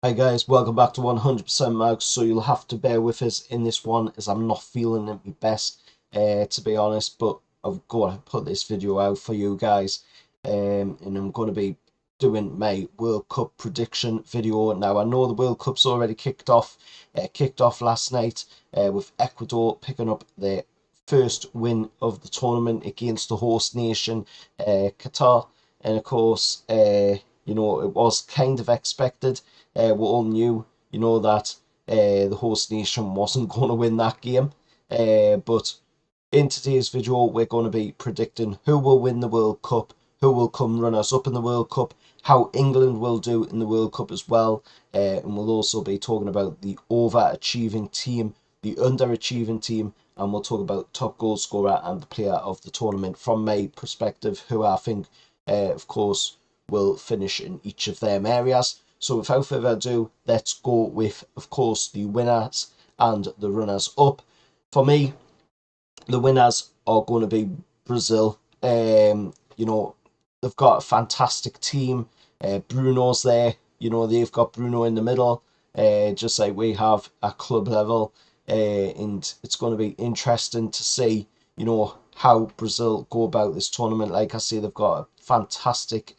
Hi guys, welcome back to 100% Mags. So you'll have to bear with us in this one as I'm not feeling at my best, to be honest. But I've got to put this video out for you guys, and I'm going to be doing my World Cup prediction video. Now I know the World Cup's already kicked off last night, with Ecuador picking up their first win of the tournament against the host nation, Qatar, and of course, it was kind of expected. We all knew, that the host nation wasn't going to win that game. But in today's video, we're going to be predicting who will win the World Cup, who will come runners up in the World Cup, how England will do in the World Cup as well. And we'll also be talking about the overachieving team, the underachieving team, and we'll talk about top goal scorer and the player of the tournament from my perspective, who I think, of course, will finish in each of them areas. So without further ado, let's go with, of course, the winners and the runners up. For me, the winners are going to be Brazil. They've got a fantastic team. Bruno's there. They've got Bruno in the middle, just like we have at club level. And it's going to be interesting to see, how Brazil go about this tournament. Like I say, they've got a fantastic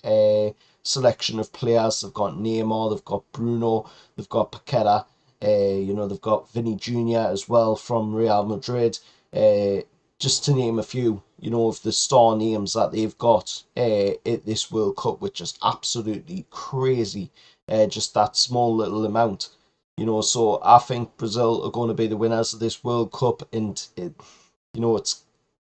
selection of players. They've got Neymar, they've got Bruno, they've got Paqueta. They've got Vinny Jr. as well from Real Madrid. Uh, just to name a few, of the star names that they've got at this World Cup, which is absolutely crazy. Just that small little amount. So I think Brazil are going to be the winners of this World Cup, and it's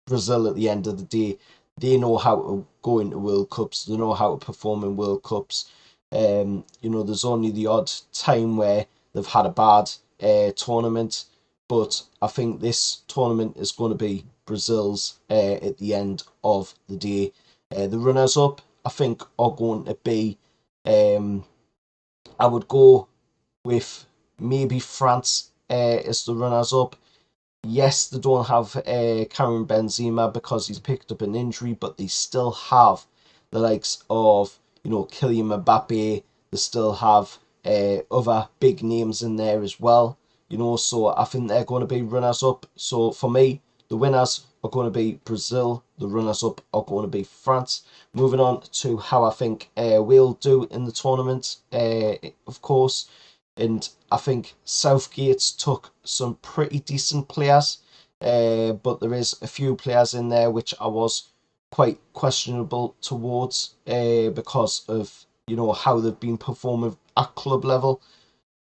Brazil at the end of the day. They know how to go into World Cups. They know how to perform in World Cups. There's only the odd time where they've had a bad tournament, but I think this tournament is going to be Brazil's at the end of the day. The runners up, I think, are going to be. Um, I would go with maybe France as the runners up. Yes, they don't have Karim Benzema because he's picked up an injury, but they still have the likes of, Kylian Mbappe. They still have other big names in there as well, so I think they're going to be runners up. So for me, the winners are going to be Brazil, the runners up are going to be France. Moving on to how I think we'll do in the tournament, of course. And I think Southgate's took some pretty decent players, but there is a few players in there which I was quite questionable towards, because of how they've been performing at club level.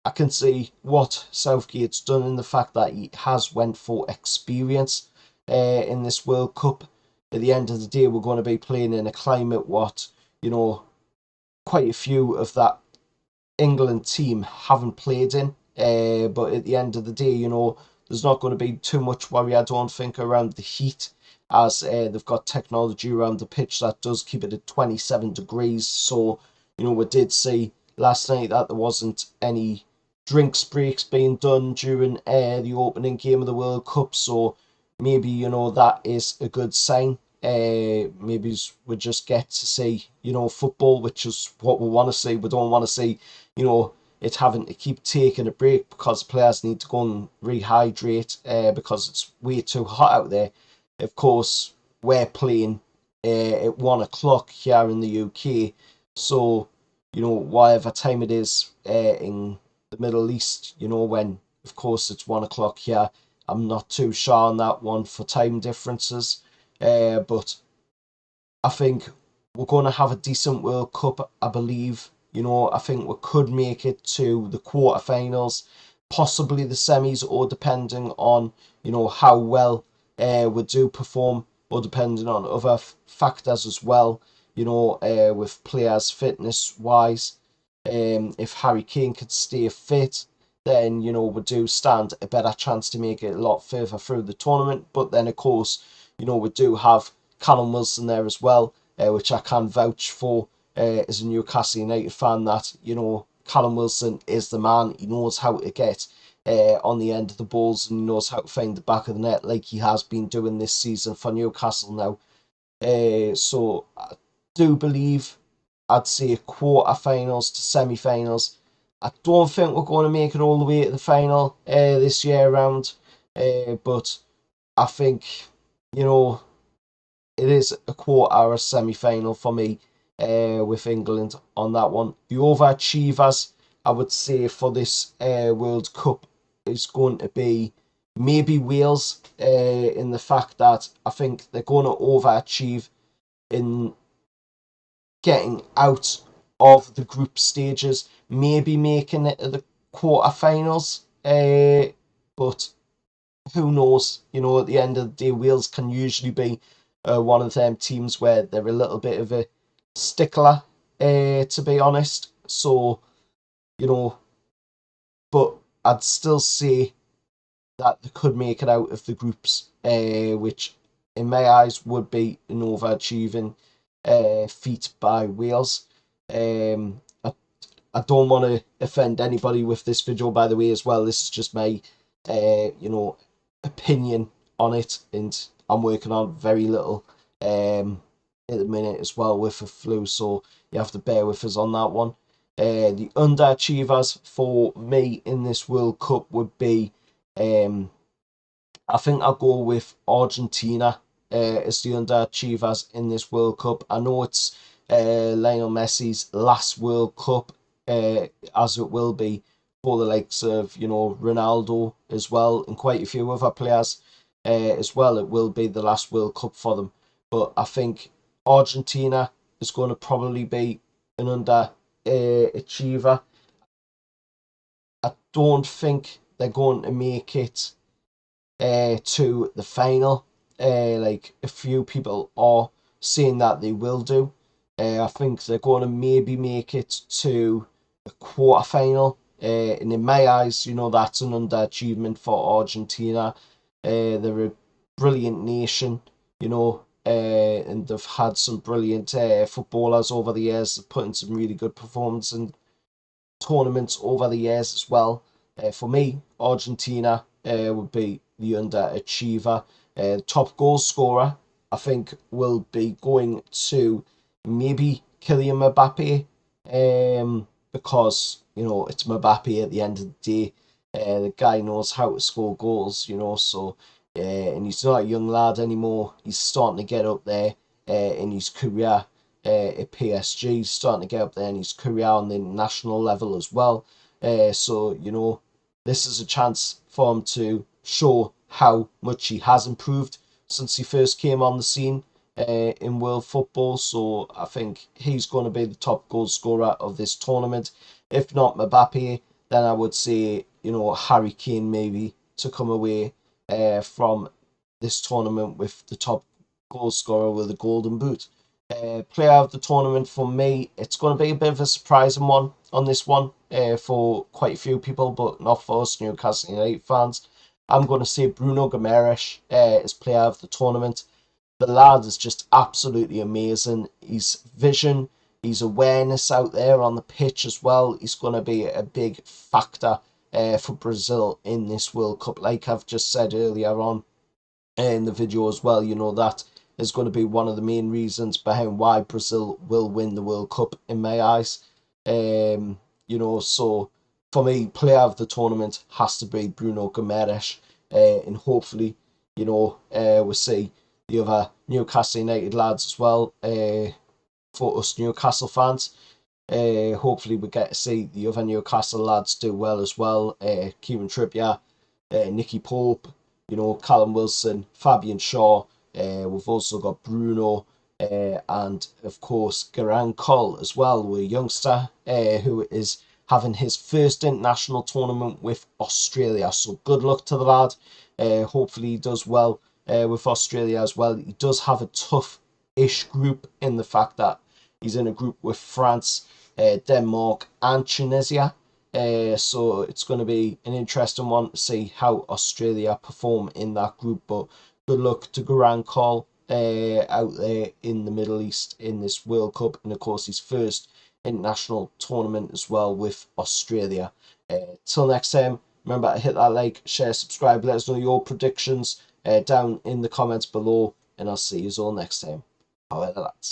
I can see what Southgate's done in the fact that he has went for experience in this World Cup. At the end of the day, we're going to be playing in a climate what quite a few of that England team haven't played in. But at the end of the day, there's not going to be too much worry, I don't think, around the heat, as they've got technology around the pitch that does keep it at 27 degrees. So, we did see last night that there wasn't any drinks breaks being done during the opening game of the World Cup. So maybe, that is a good sign. Maybe we just get to see, football, which is what we want to see. We don't want to see, it having to keep taking a break because players need to go and rehydrate because it's way too hot out there. Of course, we're playing at 1 o'clock here in the UK, so whatever time it is in the Middle East, when of course it's 1 o'clock here. I'm not too sure on that one for time differences, but I think we're going to have a decent World Cup, I believe. I think we could make it to the quarterfinals, possibly the semis, or depending on, how well we do perform, or depending on other factors as well, with players fitness wise. If Harry Kane could stay fit, then, we do stand a better chance to make it a lot further through the tournament. But then, of course, we do have Callum Wilson there as well, which I can vouch for as a Newcastle United fan, that, Callum Wilson is the man. He knows how to get on the end of the balls, and he knows how to find the back of the net like he has been doing this season for Newcastle now. So I do believe I'd say quarter-finals to semi-finals. I don't think we're going to make it all the way to the final this year round, but I think, you know, it is a quarter, a semi-final for me with England on that one. The overachievers, I would say, for this World Cup is going to be maybe Wales, in the fact that I think they're going to overachieve in getting out of the group stages, maybe making it to the quarterfinals. But who knows? You know, at the end of the day, Wales can usually be one of them teams where they're a little bit of a stickler, to be honest. So, you know, but I'd still say that they could make it out of the groups, which in my eyes would be an overachieving feat by Wales. I don't want to offend anybody with this video, by the way, as well. This is just my, opinion on it, and I'm working on very little at the minute as well with the flu, so you have to bear with us on that one. The underachievers for me in this World Cup would be, I think I'll go with Argentina as the underachievers in this World Cup. I know it's Lionel Messi's last World Cup, as it will be for the likes of, Ronaldo as well, and quite a few other players as well. It will be the last World Cup for them. But I think Argentina is going to probably be an underachiever. I don't think they're going to make it to the final. Like a few people are saying that they will do. I think they're going to maybe make it to a quarter final. And in my eyes, that's an underachievement for Argentina. They're a brilliant nation, and they've had some brilliant footballers over the years. They've put in some really good performances in tournaments over the years as well. For me, Argentina would be the underachiever. Top goal scorer, I think, will be going to maybe Kylian Mbappe, because it's Mbappe at the end of the day. The guy knows how to score goals, so and he's not a young lad anymore. He's starting to get up there in his career at PSG. He's starting to get up there in his career on the national level as well. So this is a chance for him to show how much he has improved since he first came on the scene in world football. So I think he's going to be the top goal scorer of this tournament. If not Mbappe, then I would say, Harry Kane maybe to come away from this tournament with the top goal scorer with a golden boot. Player of the tournament for me, it's going to be a bit of a surprising one on this one for quite a few people, but not for us Newcastle United fans. I'm going to say Bruno Guimaraes as player of the tournament. The lad is just absolutely amazing. His vision, his awareness out there on the pitch as well, he's going to be a big factor for Brazil in this World Cup. Like I've just said earlier on in the video as well, that is going to be one of the main reasons behind why Brazil will win the World Cup in my eyes. So for me, player of the tournament has to be Bruno Guimaraes, and hopefully, we'll see the other Newcastle United lads as well. For us Newcastle fans, hopefully we get to see the other Newcastle lads do well as well. Kieran Trippier, Nicky Pope, Callum Wilson, Fabian Shaw. We've also got Bruno, and of course Garang Cole as well, a youngster who is having his first international tournament with Australia. So good luck to the lad. Hopefully he does well with Australia as well. He does have a tough-ish group in the fact that he's in a group with France, Denmark and Tunisia. So it's going to be an interesting one to see how Australia perform in that group. But good luck to Garang Cole out there in the Middle East in this World Cup, and of course his first international tournament as well with Australia. Till next time, remember to hit that like, share, subscribe, let us know your predictions down in the comments below, and I'll see you all next time. Bye, lads.